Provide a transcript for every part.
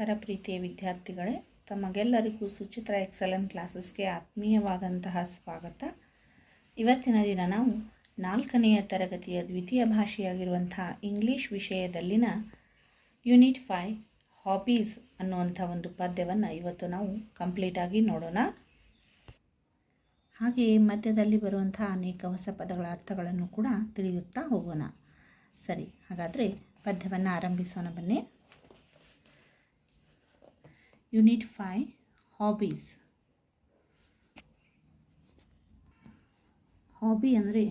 ನಮಸ್ಕಾರ ಪ್ರೀತಿಯ ವಿದ್ಯಾರ್ಥಿಗಳೇ, ತಮಗೆಲ್ಲರಿಗೂ ಸುಚಿತ್ರ ಎಕ್ಸಲೆಂಟ್ ಕ್ಲಾಸಸ್ಗೆ ಆತ್ಮೀಯವಾದಂತಹ ಸ್ವಾಗತ. ಇವತ್ತಿನ ದಿನ ನಾವು 4ನೆಯ ತರಗತಿಯ ದ್ವಿತೀಯ ಭಾಷೆಯಾಗಿರುವಂತಹ ಇಂಗ್ಲೀಷ್ ವಿಷಯದಲ್ಲಿನ ಯೂನಿಟ್ 5 ಹಾಬೀಸ್ ಅನ್ನುವಂಥ ಒಂದು ಪದ್ಯವನ್ನು ಇವತ್ತು ನಾವು ಕಂಪ್ಲೀಟಾಗಿ ನೋಡೋಣ. ಹಾಗೆಯೇ ಮಧ್ಯದಲ್ಲಿ ಬರುವಂತಹ ಅನೇಕ ಹೊಸ ಪದಗಳ ಅರ್ಥಗಳನ್ನು ಕೂಡ ತಿಳಿಯುತ್ತಾ ಹೋಗೋಣ. ಸರಿ, ಹಾಗಾದರೆ ಪದ್ಯವನ್ನು ಆರಂಭಿಸೋಣ ಬನ್ನಿ. Unit 5 hobbies. ಹಾಬಿ ಅಂದರೆ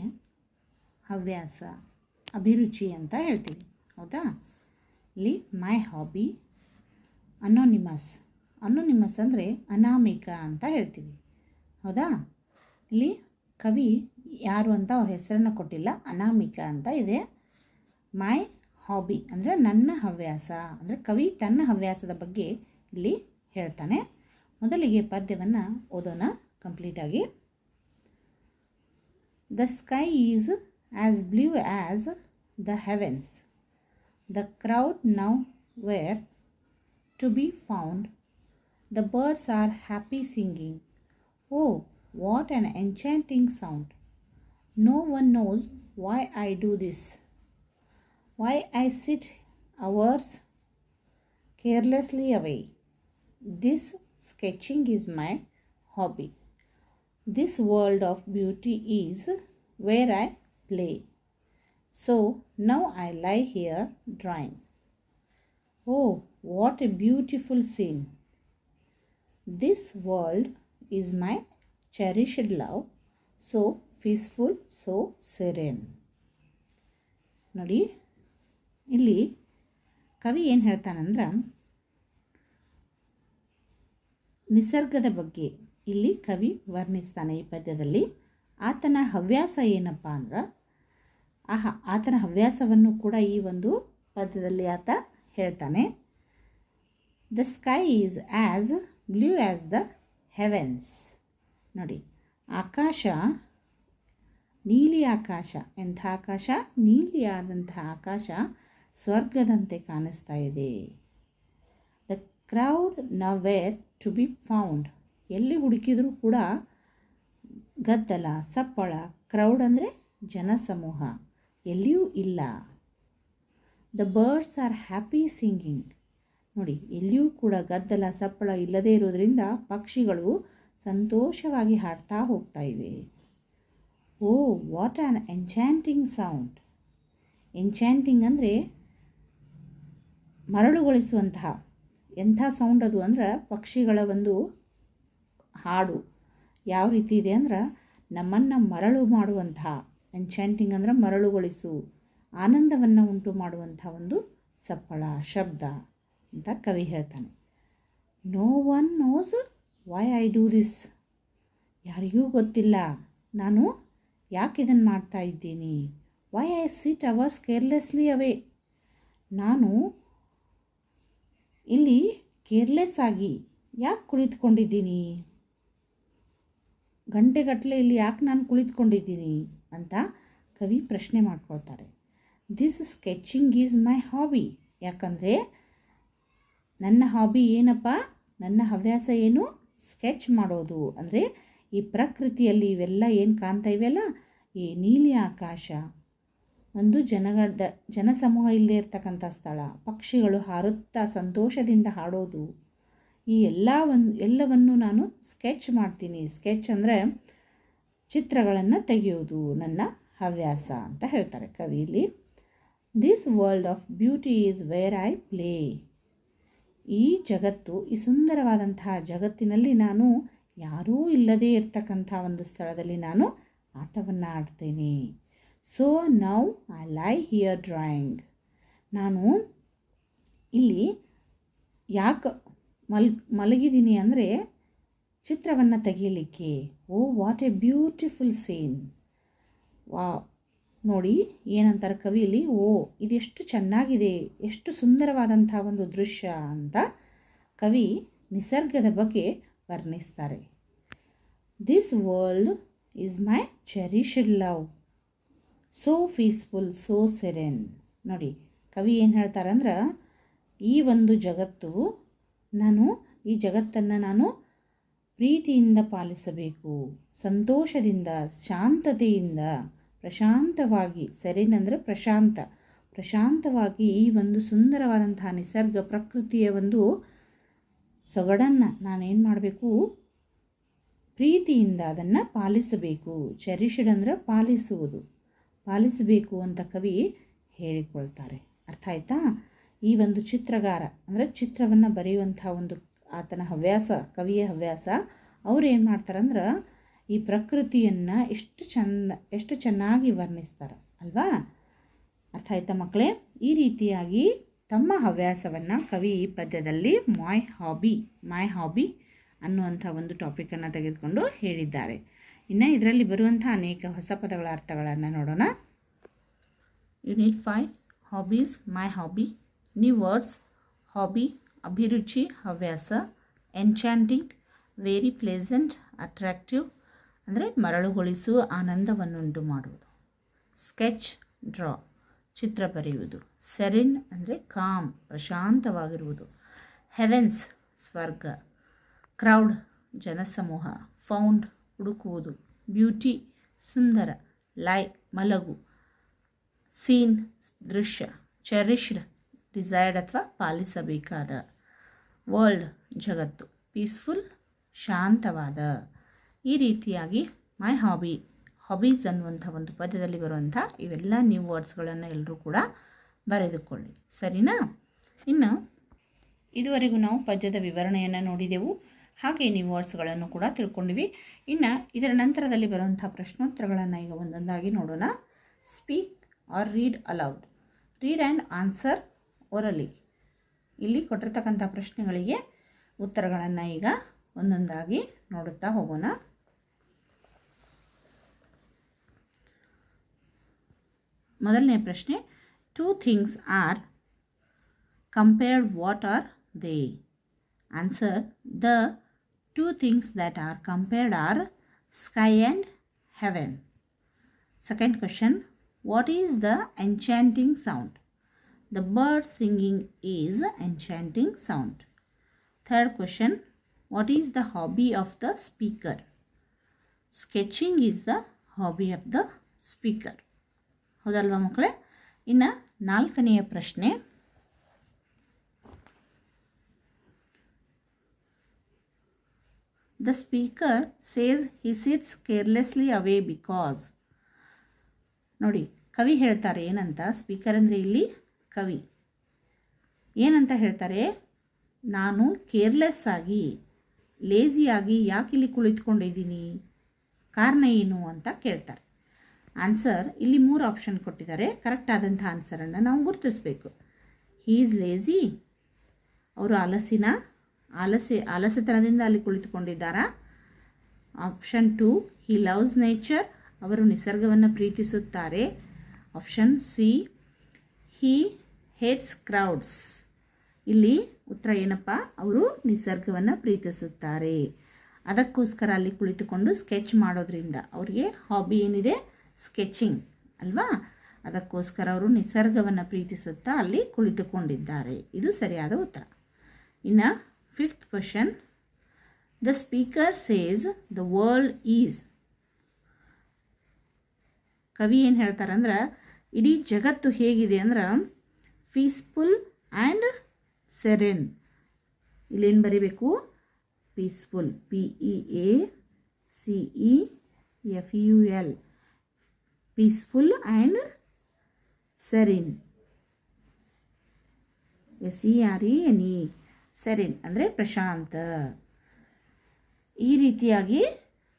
ಹವ್ಯಾಸ, ಅಭಿರುಚಿ ಅಂತ ಹೇಳ್ತೀವಿ, ಹೌದಾ? ಇಲ್ಲಿ ಮೈ ಹಾಬಿ. ಅನೋನಿಮಸ್ ಅಂದರೆ ಅನಾಮಿಕ ಅಂತ ಹೇಳ್ತೀವಿ, ಹೌದಾ? ಇಲ್ಲಿ ಕವಿ ಯಾರು ಅಂತ ಅವ್ರ ಹೆಸರನ್ನು ಕೊಟ್ಟಿಲ್ಲ, ಅನಾಮಿಕ ಅಂತ ಇದೆ. ಮೈ ಹಾಬಿ ಅಂದರೆ ನನ್ನ ಹವ್ಯಾಸ, ಅಂದರೆ ಕವಿ ತನ್ನ ಹವ್ಯಾಸದ ಬಗ್ಗೆ ಇಲ್ಲಿ ಹೇಳ್ತಾನೆ. ಮೊದಲಿಗೆ ಪದ್ಯವನ್ನು ಓದೋಣ ಕಂಪ್ಲೀಟಾಗಿ. The sky is as blue as the heavens, the crowd nowhere to be found, the birds are happy singing, oh what an enchanting sound, no one knows why I do this, why I sit hours carelessly away. This sketching is my hobby. This world of beauty is where I play. So now I lie here drawing. Oh, what a beautiful scene. This world is my cherished love, so peaceful, so serene. ನೋಡಿ, ಇಲ್ಲಿ ಕವಿ ಏನು ಹೇಳ್ತಾನಂದ್ರೆ, ನಿಸರ್ಗದ ಬಗ್ಗೆ ಇಲ್ಲಿ ಕವಿ ವರ್ಣಿಸ್ತಾನೆ ಈ ಪದ್ಯದಲ್ಲಿ. ಆತನ ಹವ್ಯಾಸ ಏನಪ್ಪ ಅಂದ್ರೆ, ಆತನ ಹವ್ಯಾಸವನ್ನು ಕೂಡ ಈ ಒಂದು ಪದ್ಯದಲ್ಲಿ ಆತ ಹೇಳ್ತಾನೆ. The sky is as blue as the heavens. ನೋಡಿ, ಆಕಾಶ ನೀಲಿ ಆಕಾಶ. ಎಂಥ ಆಕಾಶ? ನೀಲಿಯಾದಂಥ ಆಕಾಶ ಸ್ವರ್ಗದಂತೆ ಕಾಣಿಸ್ತಾ ಇದೆ. The crowd nowhere to be found. ಎಲ್ಲಿ ಹುಡುಕಿದರೂ ಕೂಡ ಗದ್ದಲ, ಸಪ್ಪಳ. ಕ್ರೌಡ್ ಅಂದರೆ ಜನಸಮೂಹ, ಎಲ್ಲಿಯೂ ಇಲ್ಲ. The birds are happy singing. ನೋಡಿ, ಎಲ್ಲಿಯೂ ಕೂಡ ಗದ್ದಲ, ಸಪ್ಪಳ ಇಲ್ಲದೇ ಇರೋದರಿಂದ ಪಕ್ಷಿಗಳು ಸಂತೋಷವಾಗಿ ಹಾಡ್ತಾ ಹೋಗ್ತಾ ಇವೆ. Oh what an enchanting sound. Enchanting ಅಂದರೆ ಮರಳುಗೊಳಿಸುವಂತಹ. ಎಂಥ ಸೌಂಡ್ ಅದು ಅಂದ್ರೆ ಪಕ್ಷಿಗಳ ಒಂದು ಹಾಡು ಯಾವ ರೀತಿ ಇದೆ ಅಂದ್ರೆ ನಮ್ಮನ್ನು ಮರಳು ಮಾಡುವಂತಹ. ಎನ್ಚಾಂಟಿಂಗ್ ಅಂದರೆ ಮರಳುಗೊಳಿಸು, ಆನಂದವನ್ನು ಉಂಟು ಮಾಡುವಂಥ ಒಂದು ಸಪ್ಪಳ ಶಬ್ದ ಅಂತ ಕವಿ ಹೇಳ್ತಾನೆ. No one knows why I do this. ಯಾರಿಗೂ ಗೊತ್ತಿಲ್ಲ ನಾನು ಯಾಕೆ ಇದನ್ನು ಮಾಡ್ತಾ ಇದ್ದೀನಿ. Why I sit hours carelessly away. ನಾನು ಇಲ್ಲಿ ಕೇರ್ಲೆಸ್ ಆಗಿ ಯಾಕೆ ಕುಳಿತುಕೊಂಡಿದ್ದೀನಿ, ಗಂಟೆಗಟ್ಟಲೆ ಇಲ್ಲಿ ಯಾಕೆ ನಾನು ಕುಳಿತುಕೊಂಡಿದ್ದೀನಿ ಅಂತ ಕವಿ ಪ್ರಶ್ನೆ ಮಾಡ್ಕೊಳ್ತಾರೆ. This sketching is my hobby. ಯಾಕಂದರೆ ನನ್ನ ಹಾಬಿ ಏನಪ್ಪ, ನನ್ನ ಹವ್ಯಾಸ ಏನು? ಸ್ಕೆಚ್ ಮಾಡೋದು. ಅಂದರೆ ಈ ಪ್ರಕೃತಿಯಲ್ಲಿ ಇವೆಲ್ಲ ಏನು ಕಾಣ್ತಾ ಇವೆಲ್ಲ, ಈ ನೀಲಿ ಆಕಾಶ, ಒಂದು ಜನಸಮೂಹ ಇಲ್ಲದೆ ಇರ್ತಕ್ಕಂಥ ಸ್ಥಳ, ಪಕ್ಷಿಗಳು ಹಾರುತ್ತಾ ಸಂತೋಷದಿಂದ ಹಾಡೋದು, ಈ ಎಲ್ಲವನ್ನು ನಾನು ಸ್ಕೆಚ್ ಮಾಡ್ತೀನಿ. ಸ್ಕೆಚ್ ಅಂದರೆ ಚಿತ್ರಗಳನ್ನು ತೆಗೆಯೋದು ನನ್ನ ಹವ್ಯಾಸ ಅಂತ ಹೇಳ್ತಾರೆ ಕವಿಯಲ್ಲಿ. This world of beauty is where I play. ಈ ಜಗತ್ತು, ಈ ಸುಂದರವಾದಂತಹ ಜಗತ್ತಿನಲ್ಲಿ ನಾನು ಯಾರೂ ಇಲ್ಲದೇ ಇರ್ತಕ್ಕಂಥ ಒಂದು ಸ್ಥಳದಲ್ಲಿ ನಾನು ಆಟವನ್ನು ಆಡ್ತೇನೆ. So now I lie here drawing. ನಾನು ಇಲ್ಲಿ ಯಾಕೆ ಮಲಗಿದ್ದೀನಿ ಅಂದರೆ ಚಿತ್ರವನ್ನು ತೆಗೀಲಿಕ್ಕೆ. Oh what a beautiful scene. ವಾ, ನೋಡಿ ಏನಂತಾರೆ ಕವಿಯಲ್ಲಿ, ಓ ಇದೆಷ್ಟು ಚೆನ್ನಾಗಿದೆ, ಎಷ್ಟು ಸುಂದರವಾದಂಥ ಒಂದು ದೃಶ್ಯ ಅಂತ ಕವಿ ನಿಸರ್ಗದ ಬಗ್ಗೆ ವರ್ಣಿಸ್ತಾರೆ. This world is my cherished love, so peaceful, so serene. ನೋಡಿ, ಕವಿ ಏನು ಹೇಳ್ತಾರಂದ್ರೆ, ಈ ಒಂದು ಜಗತ್ತು ನಾನು ಈ ಜಗತ್ತನ್ನು ನಾನು ಪ್ರೀತಿಯಿಂದ ಪಾಲಿಸಬೇಕು, ಸಂತೋಷದಿಂದ, ಶಾಂತತೆಯಿಂದ, ಪ್ರಶಾಂತವಾಗಿ. ಸೆರೆನ್ ಅಂದರೆ ಪ್ರಶಾಂತವಾಗಿ ಈ ಒಂದು ಸುಂದರವಾದಂತಹ ನಿಸರ್ಗ ಪ್ರಕೃತಿಯ ಒಂದು ಸೊಗಡನ್ನು ನಾನೇನು ಮಾಡಬೇಕು, ಪ್ರೀತಿಯಿಂದ ಅದನ್ನು ಪಾಲಿಸಬೇಕು. ಚೆರಿಷ್ಡ್ ಅಂದರೆ ಪಾಲಿಸಬೇಕು ಅಂತ ಕವಿ ಹೇಳಿಕೊಳ್ತಾರೆ. ಅರ್ಥ ಆಯ್ತಾ? ಈ ಒಂದು ಚಿತ್ರಗಾರ ಅಂದರೆ ಚಿತ್ರವನ್ನು ಬರೆಯುವಂಥ ಒಂದು ಆತನ ಹವ್ಯಾಸ, ಕವಿಯ ಹವ್ಯಾಸ. ಅವ್ರು ಏನು ಮಾಡ್ತಾರಂದ್ರೆ ಈ ಪ್ರಕೃತಿಯನ್ನು ಎಷ್ಟು ಚೆನ್ನಾಗಿ ವರ್ಣಿಸ್ತಾರೆ ಅಲ್ವಾ? ಅರ್ಥ ಆಯ್ತಾ ಮಕ್ಕಳೇ? ಈ ರೀತಿಯಾಗಿ ತಮ್ಮ ಹವ್ಯಾಸವನ್ನು ಕವಿ ಈ ಪದ್ಯದಲ್ಲಿ ಮೈ ಹಾಬಿ ಅನ್ನುವಂಥ ಒಂದು ಟಾಪಿಕನ್ನು ತೆಗೆದುಕೊಂಡು ಹೇಳಿದ್ದಾರೆ. ಇನ್ನು ಇದರಲ್ಲಿ ಬರುವಂಥ ಅನೇಕ ಹೊಸ ಪದಗಳ ಅರ್ಥಗಳನ್ನು ನೋಡೋಣ. Unit 5 hobbies, my hobby. New words: hobby, ಅಭಿರುಚಿ, ಹವ್ಯಾಸ. ಎನ್ಚಾಂಟಿಂಗ್, ವೆರಿ ಪ್ಲೇಸೆಂಟ್, ಅಟ್ರಾಕ್ಟಿವ್ ಅಂದರೆ ಮರಳುಗೊಳಿಸುವ, ಆನಂದವನ್ನುಂಟು ಮಾಡುವುದು. ಸ್ಕೆಚ್, ಡ್ರಾ, ಚಿತ್ರ ಬರೆಯುವುದು. ಸೆರೆನ್ ಅಂದರೆ ಕಾಮ್, ಪ್ರಶಾಂತವಾಗಿರುವುದು. ಹೆವೆನ್ಸ್, ಸ್ವರ್ಗ. ಕ್ರೌಡ್, ಜನಸಮೂಹ. ಫೌಂಡ್, ಹುಡುಕುವುದು. ಬ್ಯೂಟಿ, ಸುಂದರ. ಲೈ, ಮಲಗು. ಸೀನ್, ದೃಶ್ಯ. ಚೆರಿಷ್ಡ್, ಡಿಸೈರ್ಡ್ ಅಥವಾ ಪಾಲಿಸಬೇಕಾದ. ವರ್ಲ್ಡ್, ಜಗತ್ತು. ಪೀಸ್ಫುಲ್, ಶಾಂತವಾದ. ಈ ರೀತಿಯಾಗಿ ಮೈ ಹಾಬೀಸ್ ಅನ್ನುವಂಥ ಒಂದು ಪದ್ಯದಲ್ಲಿ ಬರುವಂಥ ಇವೆಲ್ಲ ನ್ಯೂ ವರ್ಡ್ಸ್ಗಳನ್ನು ಎಲ್ಲರೂ ಕೂಡ ಬರೆದುಕೊಳ್ಳಿ. ಸರಿನಾ? ಇನ್ನು ಇದುವರೆಗೂ ನಾವು ಪದ್ಯದ ವಿವರಣೆಯನ್ನು ನೋಡಿದೆವು, ಹಾಗೆ ನ್ಯೂ ವರ್ಡ್ಸ್ಗಳನ್ನು ಕೂಡ ತಿಳ್ಕೊಂಡಿವಿ. ಇನ್ನು ಇದರ ನಂತರದಲ್ಲಿ ಬರುವಂಥ ಪ್ರಶ್ನೋತ್ತರಗಳನ್ನು ಈಗ ಒಂದೊಂದಾಗಿ ನೋಡೋಣ. Speak or read aloud. Read and answer orally. ಇಲ್ಲಿ ಕೊಟ್ಟಿರ್ತಕ್ಕಂಥ ಪ್ರಶ್ನೆಗಳಿಗೆ ಉತ್ತರಗಳನ್ನು ಈಗ ಒಂದೊಂದಾಗಿ ನೋಡುತ್ತಾ ಹೋಗೋಣ. ಮೊದಲನೇ ಪ್ರಶ್ನೆ, 2 things are compared, what are they? Answer: the 2 things that are compared are sky and heaven. Second question, what is the enchanting sound? The bird singing is enchanting sound. Third question, what is the hobby of the speaker? Sketching is the hobby of the speaker. ಹೌದಲ್ವಾ ಮಕ್ಕಳೇ? ಇನ್ನು ನಾಲ್ಕನೆಯ ಪ್ರಶ್ನೆ, the speaker says he sits carelessly away because. ನೋಡಿ, ಕವಿ ಹೇಳ್ತಾರೆ ಏನಂತ. Speaker ಅಂದರೆ ಇಲ್ಲಿ ಕವಿ ಏನಂತ ಹೇಳ್ತಾರೆ, ನಾನು ಕೇರ್ಲೆಸ್ ಆಗಿ, ಲೇಜಿಯಾಗಿ ಯಾಕೆ ಇಲ್ಲಿ ಕುಳಿತುಕೊಂಡಿದ್ದೀನಿ, ಕಾರಣ ಏನು ಅಂತ ಕೇಳ್ತಾರೆ. ಆನ್ಸರ್: ಇಲ್ಲಿ 3 ಆಪ್ಷನ್ ಕೊಟ್ಟಿದ್ದಾರೆ. ಕರೆಕ್ಟ್ ಆದಂಥ ಆನ್ಸರನ್ನು ನಾವು ಗುರುತಿಸಬೇಕು. ಹೀ ಈಸ್ ಲೇಜಿ, ಅವರು ಆಲಸ್ಯತನದಿಂದ ಅಲ್ಲಿ ಕುಳಿತುಕೊಂಡಿದ್ದಾರಾ? ಆಪ್ಷನ್ 2, ಹಿ ಲವ್ಸ್ ನೇಚರ್, ಅವರು ನಿಸರ್ಗವನ್ನು ಪ್ರೀತಿಸುತ್ತಾರೆ. ಆಪ್ಷನ್ ಸಿ, ಹಿ ಹೇಟ್ಸ್ ಕ್ರೌಡ್ಸ್. ಇಲ್ಲಿ ಉತ್ತರ ಏನಪ್ಪ, ಅವರು ನಿಸರ್ಗವನ್ನು ಪ್ರೀತಿಸುತ್ತಾರೆ. ಅದಕ್ಕೋಸ್ಕರ ಅಲ್ಲಿ ಕುಳಿತುಕೊಂಡು ಸ್ಕೆಚ್ ಮಾಡೋದ್ರಿಂದ ಅವರಿಗೆ ಹಾಬಿ ಏನಿದೆ, ಸ್ಕೆಚಿಂಗ್ ಅಲ್ವಾ? ಅದಕ್ಕೋಸ್ಕರ ಅವರು ನಿಸರ್ಗವನ್ನು ಪ್ರೀತಿಸುತ್ತಾ ಅಲ್ಲಿ ಕುಳಿತುಕೊಂಡಿದ್ದಾರೆ. ಇದು ಸರಿಯಾದ ಉತ್ತರ. ಇನ್ನು 5th question, the speaker says the world is. ಕವಿ ಏನು ಹೇಳ್ತಾರಂದ್ರೆ, ಇಡೀ ಜಗತ್ತು ಹೇಗಿದೆ ಅಂದ್ರೆ ಪೀಸ್ಫುಲ್ ಆ್ಯಂಡ್ ಸೆರೆನ್. ಇಲ್ಲೇನು ಬರೀಬೇಕು, peaceful, PEACEFUL, peaceful and serene, SERENE, serene ಅಂದರೆ ಪ್ರಶಾಂತ. ಈ ರೀತಿಯಾಗಿ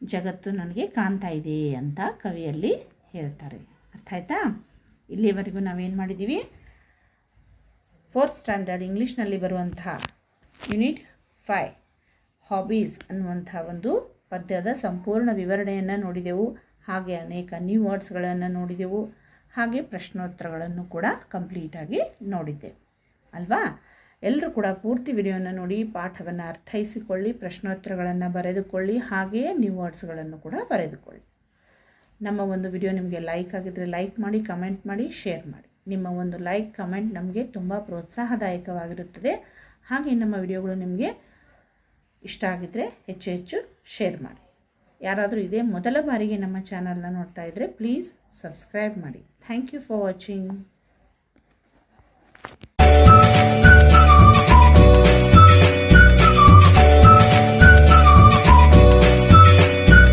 ಜಗತ್ತು ನನಗೆ ಕಾಣ್ತಾ ಇದೆ ಅಂತ ಕವಿಯಲ್ಲಿ ಹೇಳ್ತಾರೆ. ಅರ್ಥ ಆಯ್ತಾ? ಇಲ್ಲಿವರೆಗೂ ನಾವೇನು ಮಾಡಿದ್ದೀವಿ, 4th ಸ್ಟ್ಯಾಂಡರ್ಡ್ ಇಂಗ್ಲೀಷ್ನಲ್ಲಿ ಬರುವಂಥ ಯೂನಿಟ್ 5 ಹಾಬೀಸ್ ಅನ್ನುವಂಥ ಒಂದು ಪದ್ಯದ ಸಂಪೂರ್ಣ ವಿವರಣೆಯನ್ನು ನೋಡಿದೆವು. ಹಾಗೆ ಅನೇಕ ನ್ಯೂ ವರ್ಡ್ಸ್ಗಳನ್ನು ನೋಡಿದೆವು. ಹಾಗೆ ಪ್ರಶ್ನೋತ್ತರಗಳನ್ನು ಕೂಡ ಕಂಪ್ಲೀಟಾಗಿ ನೋಡಿದ್ದೆವು ಅಲ್ವಾ? ಎಲ್ಲರೂ ಕೂಡ ಪೂರ್ತಿ ವಿಡಿಯೋನ ನೋಡಿ ಪಾಠವನ್ನು ಅರ್ಥೈಸಿಕೊಳ್ಳಿ, ಪ್ರಶ್ನೋತ್ತರಗಳನ್ನು ಬರೆದುಕೊಳ್ಳಿ, ಹಾಗೆಯೇ ನ್ಯೂ ವರ್ಡ್ಸ್ಗಳನ್ನು ಕೂಡ ಬರೆದುಕೊಳ್ಳಿ. ನಮ್ಮ ಒಂದು ವಿಡಿಯೋ ನಿಮಗೆ ಲೈಕ್ ಆಗಿದ್ದರೆ ಲೈಕ್ ಮಾಡಿ, ಕಮೆಂಟ್ ಮಾಡಿ, ಶೇರ್ ಮಾಡಿ. ನಿಮ್ಮ ಒಂದು ಲೈಕ್, ಕಮೆಂಟ್ ನಮಗೆ ತುಂಬ ಪ್ರೋತ್ಸಾಹದಾಯಕವಾಗಿರುತ್ತದೆ. ಹಾಗೆ ನಮ್ಮ ವಿಡಿಯೋಗಳು ನಿಮಗೆ ಇಷ್ಟ ಆಗಿದ್ದರೆ ಹೆಚ್ಚು ಹೆಚ್ಚು ಶೇರ್ ಮಾಡಿ. ಯಾರಾದರೂ ಇದೇ ಮೊದಲ ಬಾರಿಗೆ ನಮ್ಮ ಚಾನಲ್ನ ನೋಡ್ತಾ ಇದ್ದರೆ ಪ್ಲೀಸ್ ಸಬ್ಸ್ಕ್ರೈಬ್ ಮಾಡಿ. Thank you for watching.